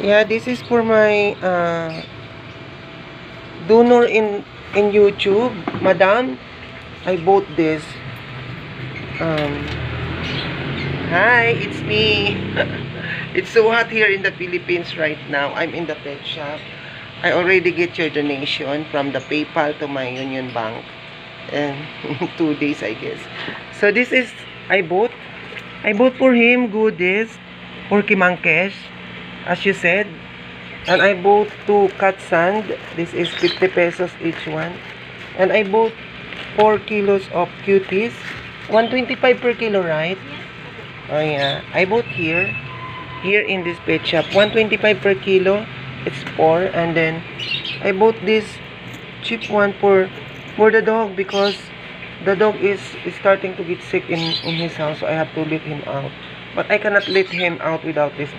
Yeah, this is for my donor in YouTube. Madam, I bought this. Um, Hi, it's me. It's so hot here in the Philippines right now. I'm in the pet shop. I already get your donation from the PayPal to my Union Bank. And 2 days, I guess. So this is, I bought. I bought for him goodies for Kimangkesh, as you said. And I bought 2 cat sand. This is 50 pesos each one. And I bought 4 kilos of cuties. 125 per kilo, right? Oh yeah. I bought here in this pet shop. 125 per kilo. It's 4. And then I bought this cheap one for the dog because the dog is starting to get sick in his house. So I have to let him out. But I cannot let him out without this.